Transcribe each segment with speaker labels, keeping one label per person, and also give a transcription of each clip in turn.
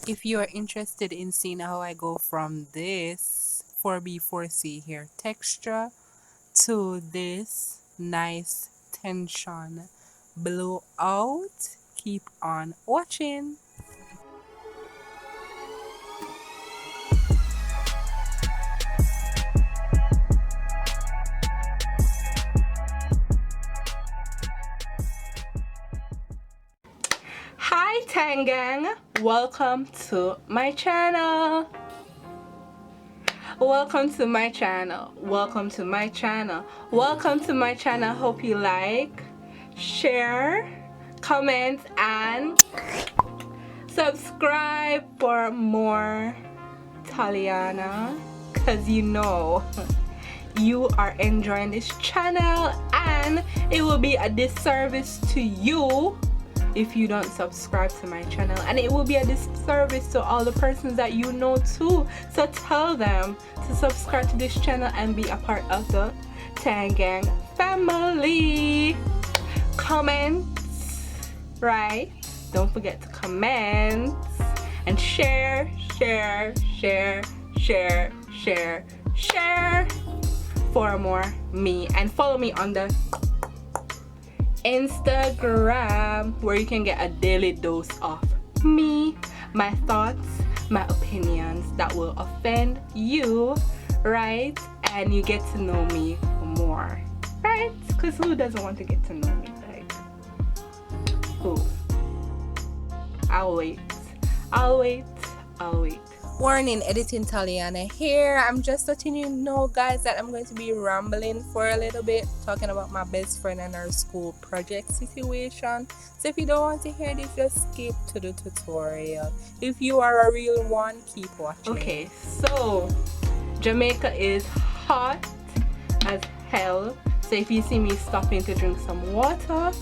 Speaker 1: If you are interested in seeing how I go from this 4B4C hair texture to this nice tension blowout, keep on watching. Hi Tangang, welcome to my channel. Welcome to my channel. Welcome to my channel. Welcome to my channel. Hope you like, share, comment, and subscribe for more Taliana, because you know you are enjoying this channel and it will be a disservice to you if you don't subscribe to my channel, and it will be a disservice to all the persons that you know too. So tell them to subscribe to this channel and be a part of the Tangang family. Comments, right? Don't forget to comment and share for more me, and follow me on the Instagram, where you can get a daily dose of me, my thoughts, my opinions that will offend you, right? And you get to know me more, right? Because who doesn't want to get to know me? Like, who? I'll wait. Warning, editing Taliana here. I'm just letting you know, guys, that I'm going to be rambling for a little bit, talking about my best friend and her school project situation. So if you don't want to hear this, just skip to the tutorial. If you are a real one, keep watching. Okay, so Jamaica is hot as hell. So if you see me stopping to drink some water,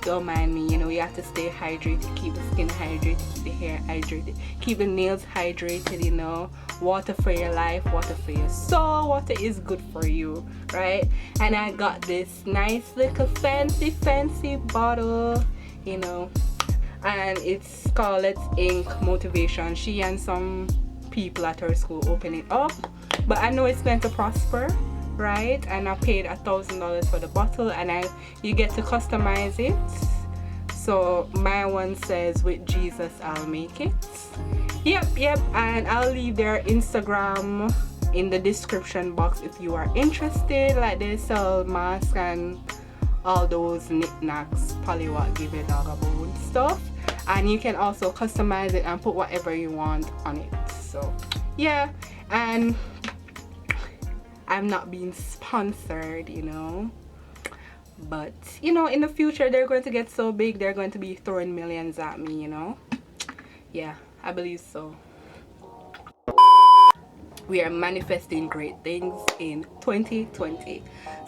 Speaker 1: don't mind me. You know, you have to stay hydrated, keep the skin hydrated, keep the hair hydrated, keep the nails hydrated. You know, water for your life, water for your soul. Water is good for you, right? And I got this nice little fancy bottle, you know, and it's called Let's Ink Motivation. She and some people at her school open it up, but I know it's going to prosper, right? And I paid $1,000 for the bottle, and you get to customize it. So my one says, with Jesus I'll make it. Yep, and I'll leave their Instagram in the description box if you are interested. Like, they sell masks and all those knickknacks, polywat, give a dog a bone stuff, and you can also customize it and put whatever you want on it. So yeah, and I'm not being sponsored, you know, but you know, in the future they're going to get so big, they're going to be throwing millions at me, you know. Yeah, I believe so. We are manifesting great things in 2020.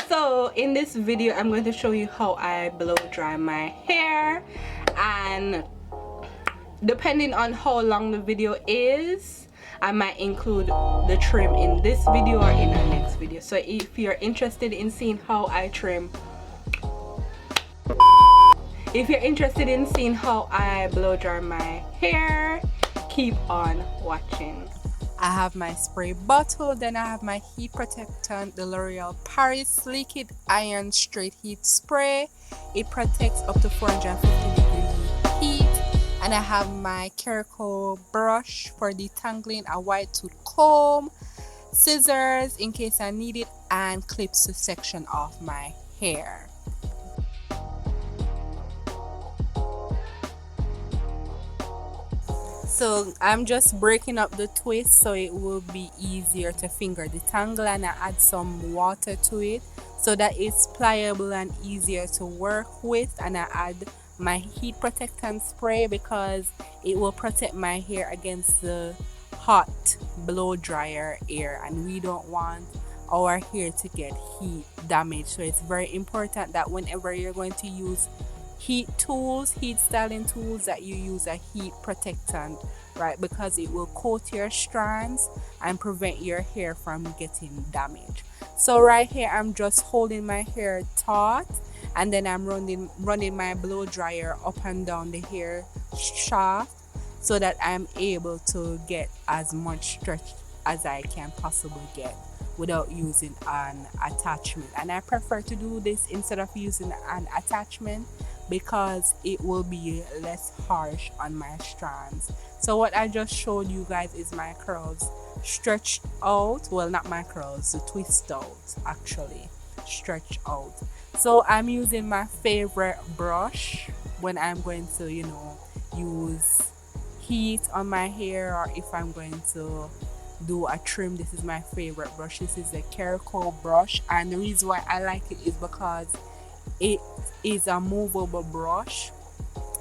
Speaker 1: So in this video, I'm going to show you how I blow dry my hair, and depending on how long the video is, I might include the trim in this video or in the next video. So if you're interested in seeing how I trim, if you're interested in seeing how I blow dry my hair, keep on watching. I have my spray bottle, then I have my heat protectant, the L'Oreal Paris Liquid Iron Straight Heat Spray. It protects up to 450 degree heat. And I have my Kareco brush for detangling, a white tooth comb, scissors in case I need it, and clips to section off my hair. So I'm just breaking up the twist so it will be easier to finger detangle, and I add some water to it so that it's pliable and easier to work with. And I add my heat protectant spray because it will protect my hair against the hot blow dryer air, and we don't want our hair to get heat damage. So it's very important that whenever you're going to use heat styling tools, that you use a heat protectant, right? Because it will coat your strands and prevent your hair from getting damaged. So right here, I'm just holding my hair taut, and then I'm running my blow dryer up and down the hair shaft so that I'm able to get as much stretch as I can possibly get without using an attachment. And I prefer to do this instead of using an attachment because it will be less harsh on my strands. So what I just showed you guys is my curls stretched out. Well, not my curls, the twist out actually stretch out. So I'm using my favorite brush when I'm going to, use heat on my hair, or if I'm going to do a trim. This is my favorite brush. This is the Kareco brush, and the reason why I like it is because it is a movable brush.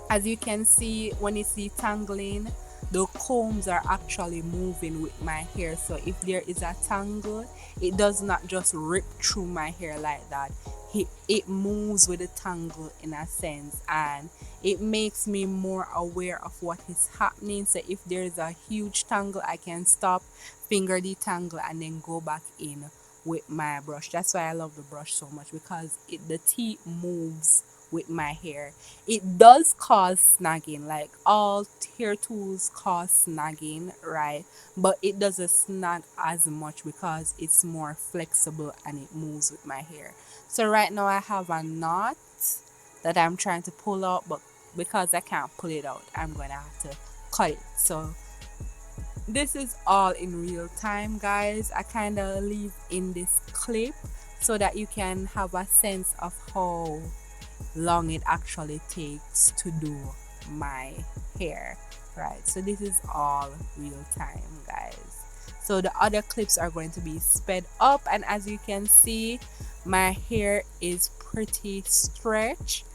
Speaker 1: As you can see, when you see tangling, the combs are actually moving with my hair. So if there is a tangle, it does not just rip through my hair like that. It moves with the tangle in a sense, and it makes me more aware of what is happening. So if there is a huge tangle, I can stop, finger detangle, and then go back in with my brush. That's why I love the brush so much, because the tip moves with my hair. It does cause snagging, like all hair tools cause snagging, right? But it doesn't snag as much because it's more flexible and it moves with my hair. So right now I have a knot that I'm trying to pull out, but because I can't pull it out, I'm gonna have to cut it. So this is all in real time, guys. I kind of leave in this clip so that you can have a sense of how long it actually takes to do my hair, right? So this is all real time, guys. So the other clips are going to be sped up, and as you can see, my hair is pretty stretched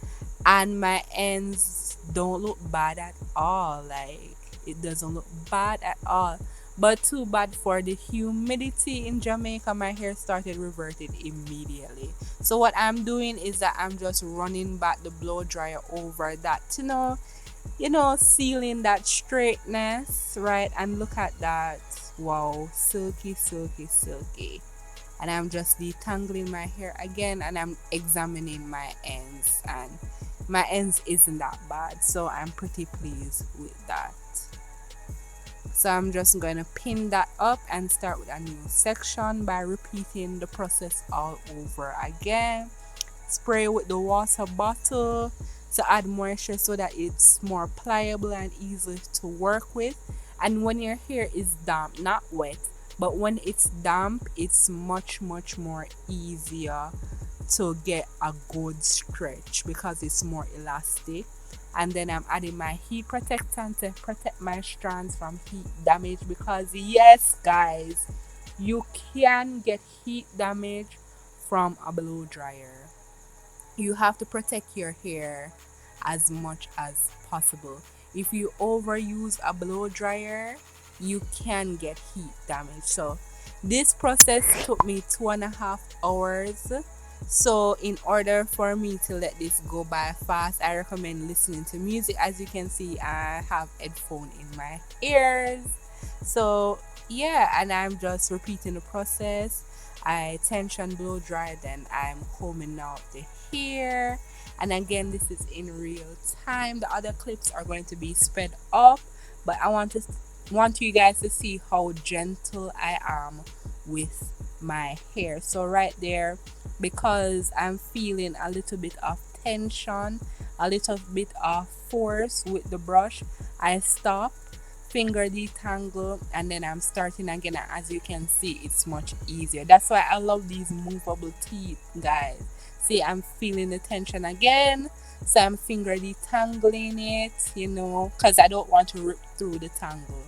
Speaker 1: and my ends don't look bad at all. Like, it doesn't look bad at all. But too bad for the humidity in Jamaica, my hair started reverted immediately. So what I'm doing is that I'm just running back the blow dryer over that, sealing that straightness, right? And look at that. Wow, silky, silky, silky. And I'm just detangling my hair again, and I'm examining my ends, and my ends isn't that bad, so I'm pretty pleased with that. So I'm just going to pin that up and start with a new section by repeating the process all over again. Spray with the water bottle to add moisture so that it's more pliable and easy to work with. And when your hair is damp, not wet, but when it's damp, it's much more easier to get a good stretch because it's more elastic. And then I'm adding my heat protectant to protect my strands from heat damage, because yes, guys, you can get heat damage from a blow dryer. You have to protect your hair as much as possible. If you overuse a blow dryer, you can get heat damage. So this process took me 2.5 hours. So in order for me to let this go by fast, I recommend listening to music. As you can see, I have headphone in my ears. So yeah, and I'm just repeating the process. I tension blow dry, then I'm combing out the hair. And again, this is in real time. The other clips are going to be sped up, but I want you guys to see how gentle I am with my hair. So right there, because I'm feeling a little bit of tension, a little bit of force with the brush, I stop, finger detangle, and then I'm starting again. And as you can see, it's much easier. That's why I love these movable teeth, guys. See, I'm feeling the tension again, so I'm finger detangling it, because I don't want to rip through the tangle.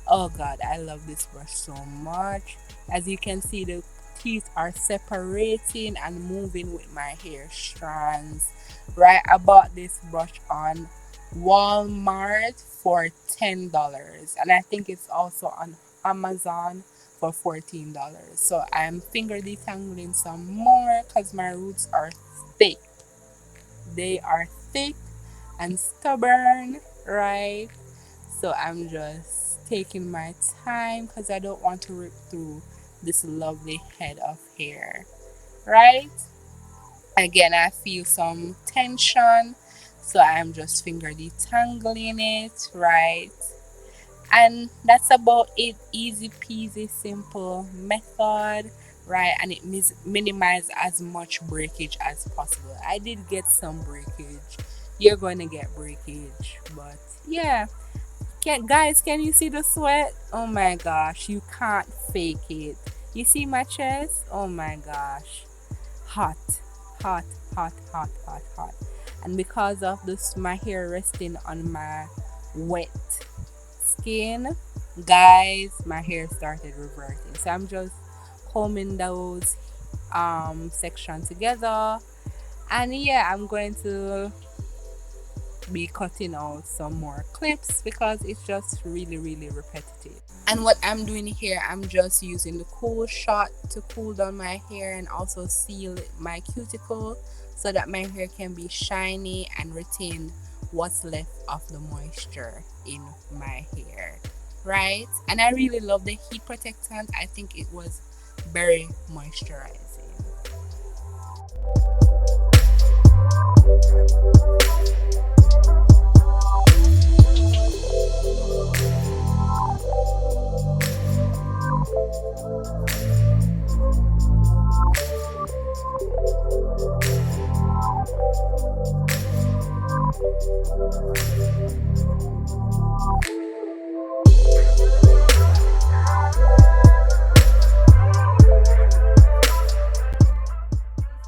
Speaker 1: Oh god, I love this brush so much. As you can see, the teeth are separating and moving with my hair strands. Right, I bought this brush on Walmart for $10, and I think it's also on Amazon for $14. So I'm finger detangling some more because my roots are thick. They are thick and stubborn, right? So I'm just taking my time because I don't want to rip through this lovely head of hair, right? Again, I feel some tension, so I'm just finger detangling it, right? And that's about it. Easy peasy, simple method, right? And it minimize as much breakage as possible. I did get some breakage. You're going to get breakage, but yeah. Can you see the sweat? Oh my gosh, you can't fake it. You see my chest? Oh my gosh. Hot, hot, hot, hot, hot, hot. And because of this, my hair resting on my wet skin, guys, my hair started reverting. So I'm just combing those section together. And yeah, I'm going to be cutting out some more clips because it's just really repetitive. And what I'm doing here, I'm just using the cool shot to cool down my hair and also seal my cuticle so that my hair can be shiny and retain what's left of the moisture in my hair, right? And I really love the heat protectant. I think it was very moisturizing.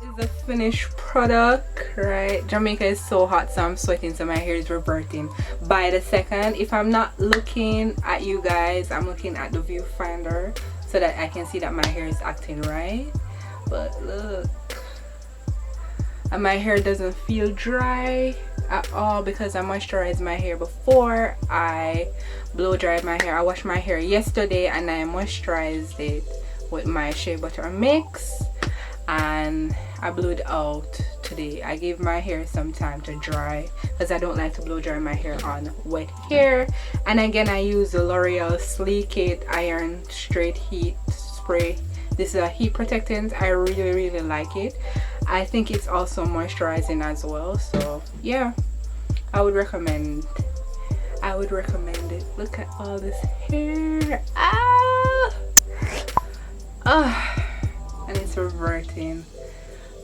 Speaker 1: Is the finished product, right? Jamaica is so hot, so I'm sweating, so my hair is reverting by the second. If I'm not looking at you guys, I'm looking at the viewfinder so that I can see that my hair is acting right. But look, and my hair doesn't feel dry at all because I moisturized my hair before I blow dried my hair. I washed my hair yesterday and I moisturized it with my shea butter mix, and I blew it out today. I gave my hair some time to dry because I don't like to blow dry my hair on wet hair. And again, I use the L'Oreal Sleek It Iron Straight Heat Spray. This is a heat protectant. I really like it. I think it's also moisturizing as well. So yeah, I would recommend it. Look at all this hair. And it's reverting.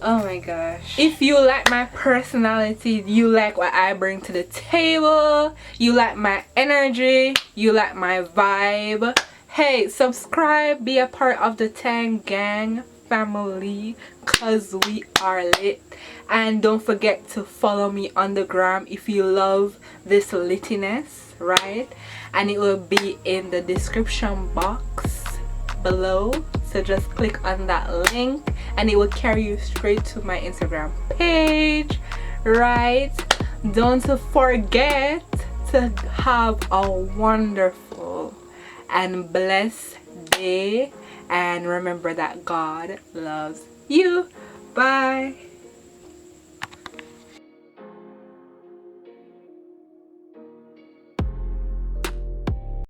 Speaker 1: Oh my gosh. If you like my personality, you like what I bring to the table, you like my energy, you like my vibe, hey, subscribe, be a part of the Tang Gang family, cause we are lit. And don't forget to follow me on the gram if you love this littiness, right? And it will be in the description box below, so just click on that link and it will carry you straight to my Instagram page, right? Don't forget to have a wonderful and blessed day, and remember that God loves you. Bye.